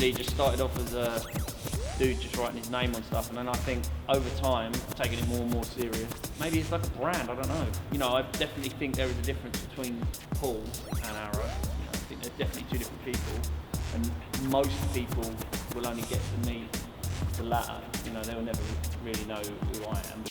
initially just started off as a dude just writing his name on stuff, and then I think over time taking it more and more serious. Maybe it's like a brand, I don't know. You know, I definitely think there is a difference between Paul and Aroe. You know, I think they're definitely two different people, and most people will only get to meet the latter. You know, they'll never really know who I am.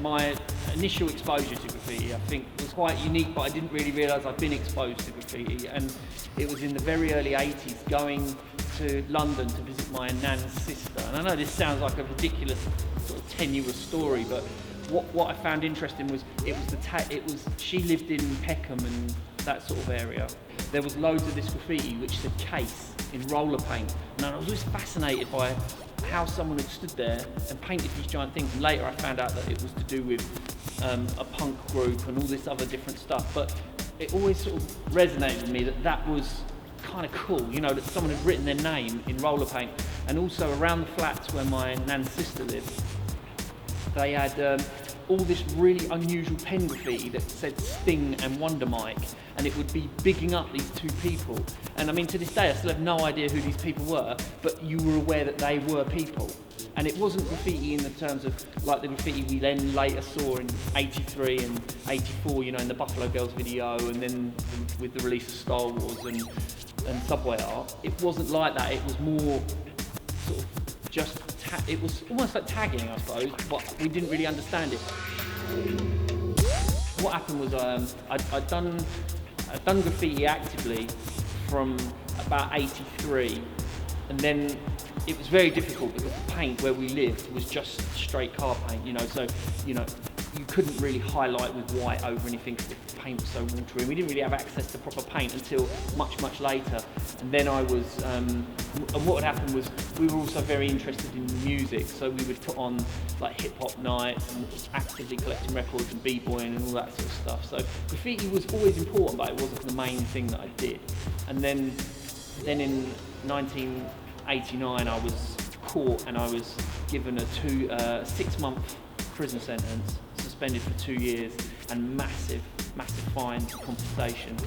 My initial exposure to graffiti, I think, was quite unique, but I didn't really realise I'd been exposed to graffiti, and it was in the very early 80s, going to London to visit my nan's sister. And I know this sounds like a ridiculous, sort of tenuous story, but what I found interesting was she lived in Peckham and that sort of area. There was loads of this graffiti which said Case in roller paint, and I was always fascinated by how someone had stood there and painted these giant things. And later I found out that it was to do with a punk group and all this other different stuff, but it always sort of resonated with me that was kind of cool, you know, that someone had written their name in roller paint. And also around the flats where my nan's sister lived, they had all this really unusual pen graffiti that said Sting and Wonder Mike, and it would be bigging up these two people. And I mean, to this day I still have no idea who these people were, but you were aware that they were people. And it wasn't graffiti in the terms of like the graffiti we then later saw in 83 and 84, you know, in the Buffalo Girls video, and then with the release of Star Wars and Subway Art. It wasn't like that. It was more sort of just it was almost like tagging, I suppose, but we didn't really understand it. What happened was I'd done graffiti actively from about 83, and then it was very difficult because the paint where we lived was just straight car paint, you know, so, you know, you couldn't really highlight with white over anything because the paint was so watery. We didn't really have access to proper paint until much, much later. And then I was, and what would happen was we were also very interested in music, so we would put on like hip hop nights and actively collecting records and b-boying and all that sort of stuff. So graffiti was always important, but it wasn't the main thing that I did. And then in 1989 I was caught and I was given a 6-month prison sentence, suspended for 2 years, and massive fines, compensation.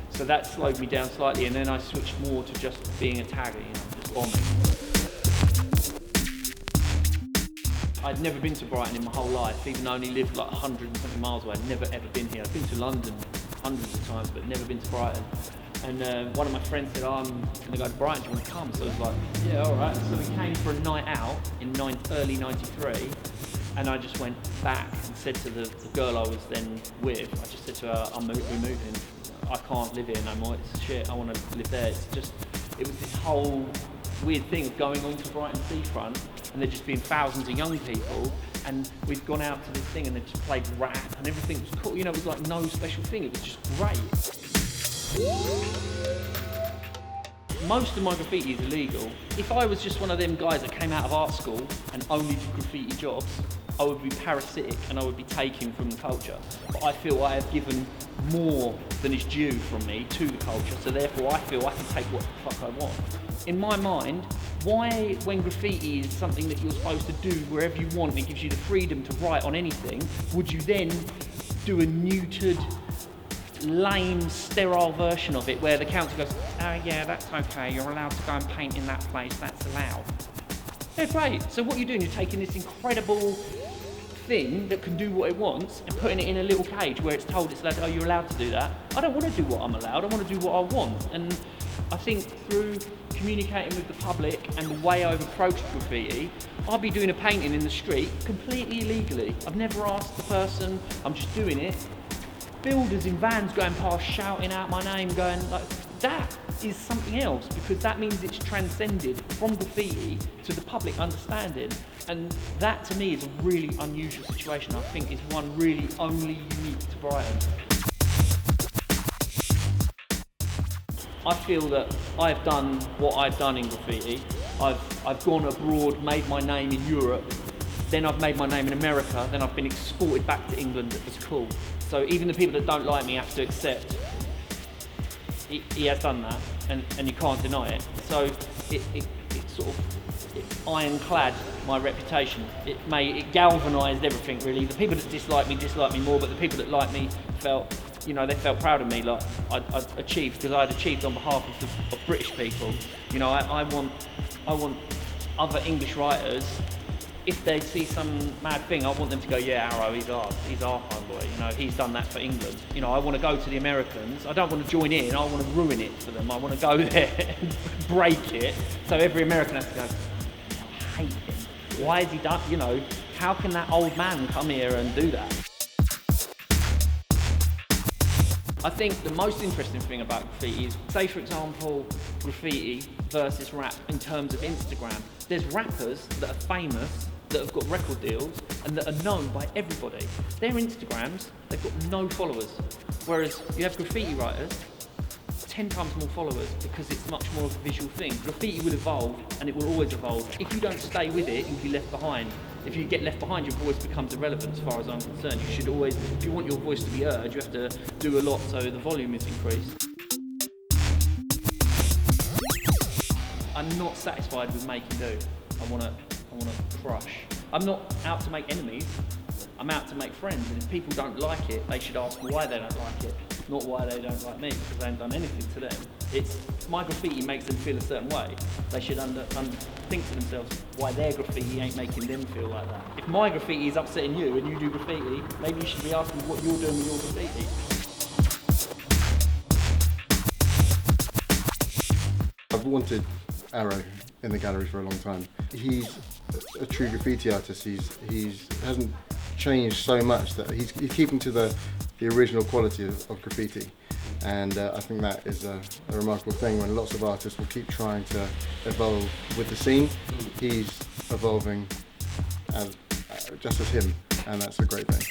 So that slowed me down slightly, and then I switched more to just being a tagger, you know, just bombing. I'd never been to Brighton in my whole life, even though I only lived like 100 and something miles away. I'd never ever been here. I've been to London hundreds of times, but never been to Brighton. And one of my friends said, I'm going to go to Brighton, do you want to come? So I was like, yeah, all right. So we came for a night out in early 93, and I just went back and said to the girl I was then with, I just said to her, we're moving. I can't live here no more, it's shit, I want to live there. It was this whole weird thing of going onto Brighton seafront and there just being thousands of young people, and we'd gone out to this thing and they just played rap and everything was cool, you know, it was like no special thing, it was just great. Most of my graffiti is illegal. If I was just one of them guys that came out of art school and only did graffiti jobs, I would be parasitic and I would be taken from the culture. But I feel I have given more than is due from me to the culture, so therefore I feel I can take what the fuck I want. In my mind, why, when graffiti is something that you're supposed to do wherever you want and it gives you the freedom to write on anything, would you then do a neutered, lame, sterile version of it where the council goes, oh yeah, that's okay, you're allowed to go and paint in that place, that's allowed. Yeah, great. So what you're doing, you're taking this incredible thing that can do what it wants and putting it in a little cage where it's told it's allowed, oh, you're allowed to do that. I don't want to do what I'm allowed, I want to do what I want. And I think through communicating with the public and the way I've approached graffiti, I'll be doing a painting in the street completely illegally. I've never asked the person, I'm just doing it. Builders in vans going past shouting out my name, going like, that is something else, because that means it's transcended from graffiti to the public understanding. And that to me is a really unusual situation. I think is one really only unique to Brighton. I feel that I've done what I've done in graffiti. I've gone abroad, made my name in Europe, then I've made my name in America, then I've been exported back to England as cool. So even the people that don't like me have to accept he has done that, and you can't deny it. So it sort of ironclad my reputation. It galvanised everything really. The people that dislike me more, but the people that like me felt you know, they felt proud of me, like I'd achieved, because I'd achieved on behalf of British people. You know, I want other English writers, if they see some mad thing, I want them to go, yeah, Aroe, he's our homeboy, you know, he's done that for England. You know, I want to go to the Americans, I don't want to join in, I want to ruin it for them. I want to go there and break it, so every American has to go, I hate him. Why has he done, you know, how can that old man come here and do that? I think the most interesting thing about graffiti is, say for example, graffiti versus rap in terms of Instagram. There's rappers that are famous, that have got record deals, and that are known by everybody. Their Instagrams, they've got no followers. Whereas you have graffiti writers, 10 times more followers, because it's much more of a visual thing. Graffiti will evolve, and it will always evolve. If you don't stay with it, you'll be left behind. If you get left behind, your voice becomes irrelevant as far as I'm concerned. You should always, if you want your voice to be heard, you have to do a lot so the volume is increased. I'm not satisfied with making do. I want to crush. I'm not out to make enemies. I'm out to make friends. And if people don't like it, they should ask why they don't like it, not why they don't like me, because I haven't done anything to them. It's my graffiti makes them feel a certain way. They should think to themselves why their graffiti ain't making them feel like that. If my graffiti is upsetting you and you do graffiti, maybe you should be asking what you're doing with your graffiti. I've wanted Aroe in the gallery for a long time. He's a true graffiti artist. He hasn't changed so much that he's keeping to the original quality of graffiti, and I think that is a remarkable thing when lots of artists will keep trying to evolve with the scene. He's evolving just as him, and that's a great thing.